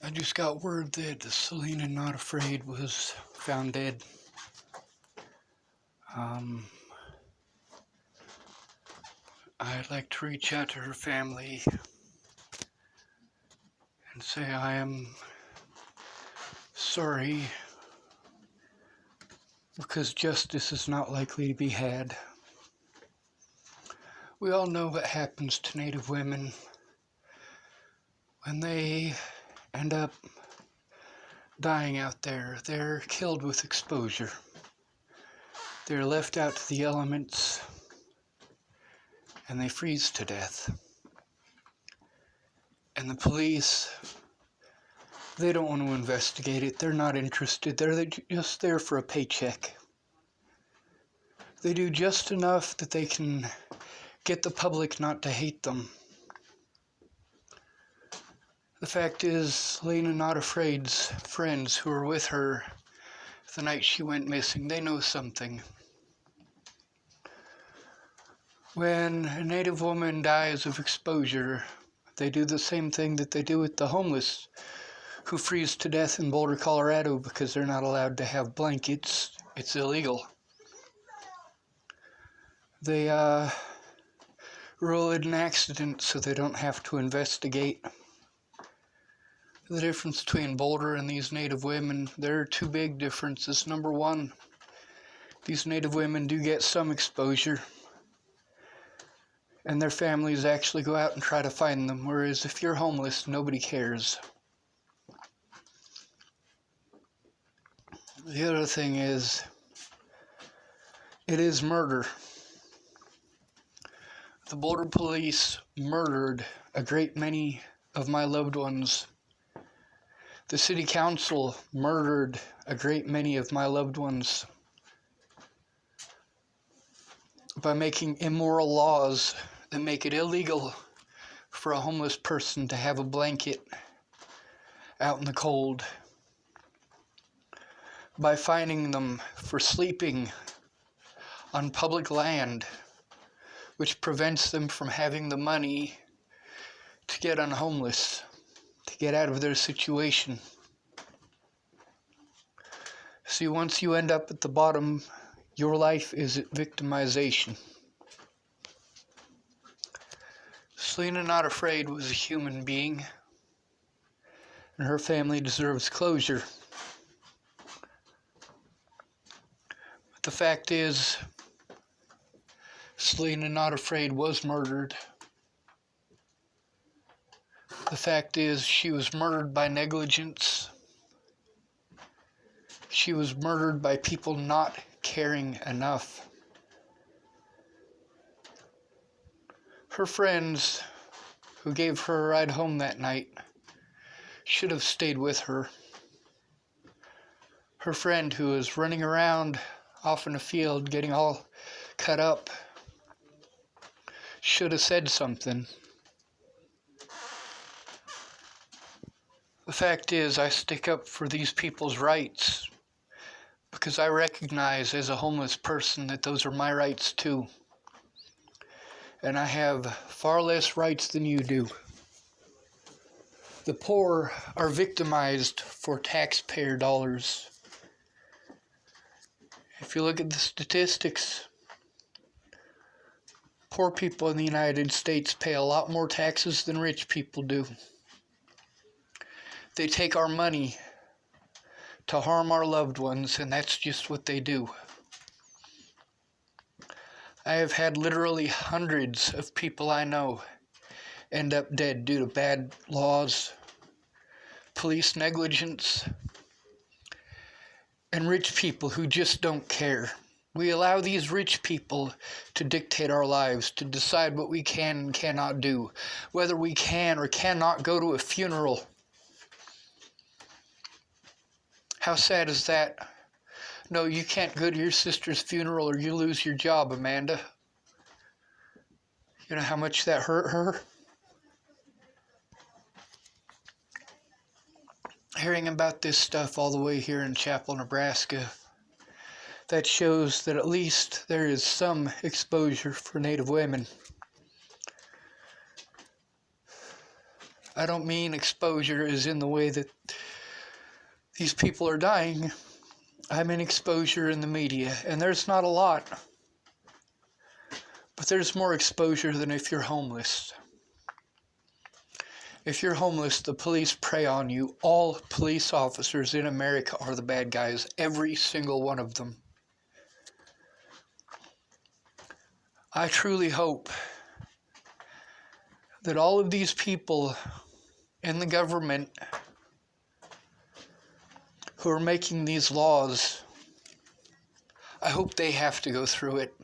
I just got word that Selena Not Afraid was found dead. Um, I'd like to reach out to her family and say I am sorry because justice is not likely to be had. We all know what happens to Native women when they end up dying out there. They're killed with exposure. They're left out to the elements and they freeze to death. And the police, they don't want to investigate it. They're not interested. They're just there for a paycheck. They do just enough that they can get the public not to hate them. The fact is, Selena Not Afraid's friends who were with her the night she went missing, they know something. When a Native woman dies of exposure, they do the same thing that they do with the homeless who freeze to death in Boulder, Colorado because they're not allowed to have blankets. It's illegal. They rule it an accident so they don't have to investigate. The difference between Boulder and these Native women, there are two big differences. Number one, these Native women do get some exposure, and their families actually go out and try to find them, whereas if you're homeless, nobody cares. The other thing is, it is murder. The Boulder police murdered a great many of my loved ones. The city council murdered a great many of my loved ones by making immoral laws that make it illegal for a homeless person to have a blanket out in the cold, by fining them for sleeping on public land, which prevents them from having the money to get unhomeless, to get out of their situation. See, once you end up at the bottom, your life is victimization. Selena Not Afraid was a human being, and her family deserves closure. But the fact is, Selena Not Afraid was murdered. The fact is, she was murdered by negligence. She was murdered by people not caring enough. Her friends who gave her a ride home that night should have stayed with her. Her friend who was running around off in a field getting all cut up should have said something. The fact is, I stick up for these people's rights because I recognize as a homeless person that those are my rights too. And I have far less rights than you do. The poor are victimized for taxpayer dollars. If you look at the statistics, poor people in the United States pay a lot more taxes than rich people do. They take our money to harm our loved ones, and that's just what they do. I have had literally hundreds of people I know end up dead due to bad laws, police negligence, and rich people who just don't care. We allow these rich people to dictate our lives, to decide what we can and cannot do, whether we can or cannot go to a funeral. How sad is that? No, you can't go to your sister's funeral or you lose your job, Amanda. You know how much that hurt her? Hearing about this stuff all the way here in Chapel, Nebraska, that shows that at least there is some exposure for Native women. I don't mean exposure as in the way that these people are dying. I mean exposure in the media, and there's not a lot. But there's more exposure than if you're homeless. If you're homeless, the police prey on you. All police officers in America are the bad guys, every single one of them. I truly hope that all of these people in the government who are making these laws, I hope they have to go through it.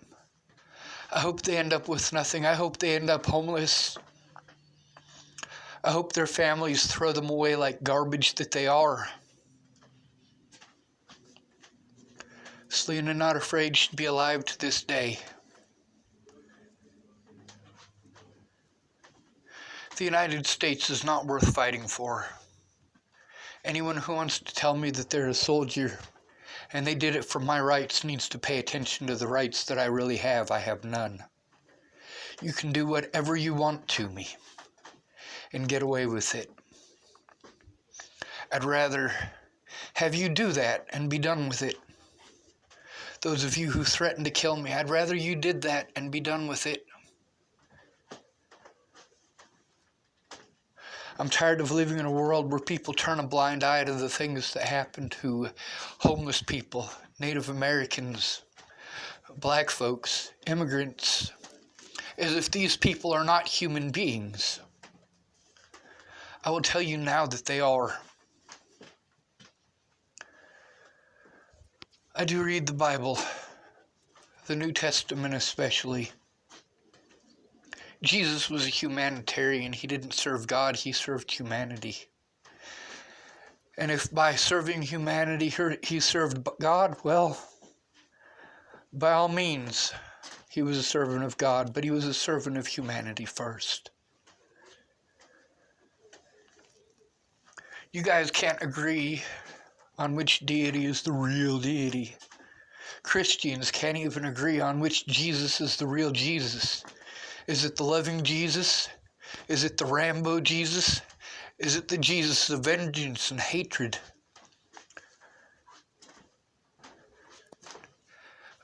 I hope they end up with nothing. I hope they end up homeless. I hope their families throw them away like garbage that they are. Selena, not afraid, should be alive to this day. The United States is not worth fighting for. Anyone who wants to tell me that they're a soldier and they did it for my rights needs to pay attention to the rights that I really have. I have none. You can do whatever you want to me and get away with it. I'd rather have you do that and be done with it. Those of you who threaten to kill me, I'd rather you did that and be done with it. I'm tired of living in a world where people turn a blind eye to the things that happen to homeless people, Native Americans, black folks, immigrants, as if these people are not human beings. I will tell you now that they are. I do read the Bible, the New Testament especially. Jesus was a humanitarian. He didn't serve God, he served humanity. And if by serving humanity he served God, well, by all means, he was a servant of God, but he was a servant of humanity first. You guys can't agree on which deity is the real deity. Christians can't even agree on which Jesus is the real Jesus. Is it the loving Jesus? Is it the Rambo Jesus? Is it the Jesus of vengeance and hatred?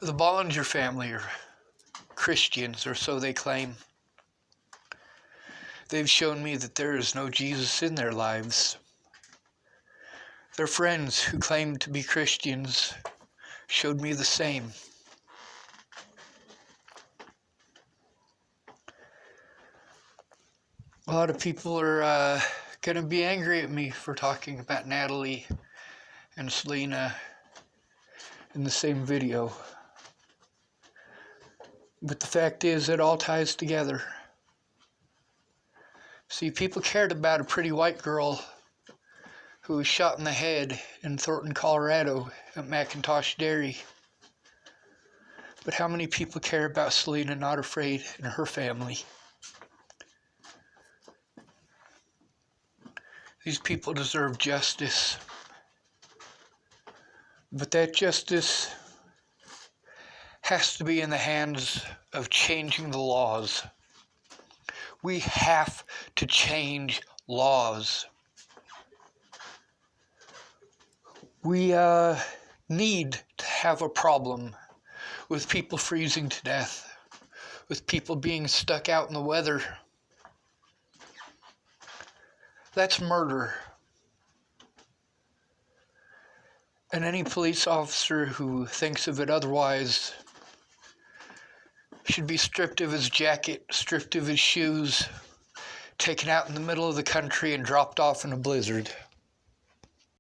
The Bollinger family are Christians, or so they claim. They've shown me that there is no Jesus in their lives. Their friends who claim to be Christians showed me the same. A lot of people are going to be angry at me for talking about Natalie and Selena in the same video. But the fact is, it all ties together. See, people cared about a pretty white girl who was shot in the head in Thornton, Colorado at McIntosh Dairy. But how many people care about Selena Not Afraid and her family? These people deserve justice. But that justice has to be in the hands of changing the laws. We have to change laws. We need to have a problem with people freezing to death, with people being stuck out in the weather. That's murder. And any police officer who thinks of it otherwise should be stripped of his jacket, stripped of his shoes, taken out in the middle of the country and dropped off in a blizzard.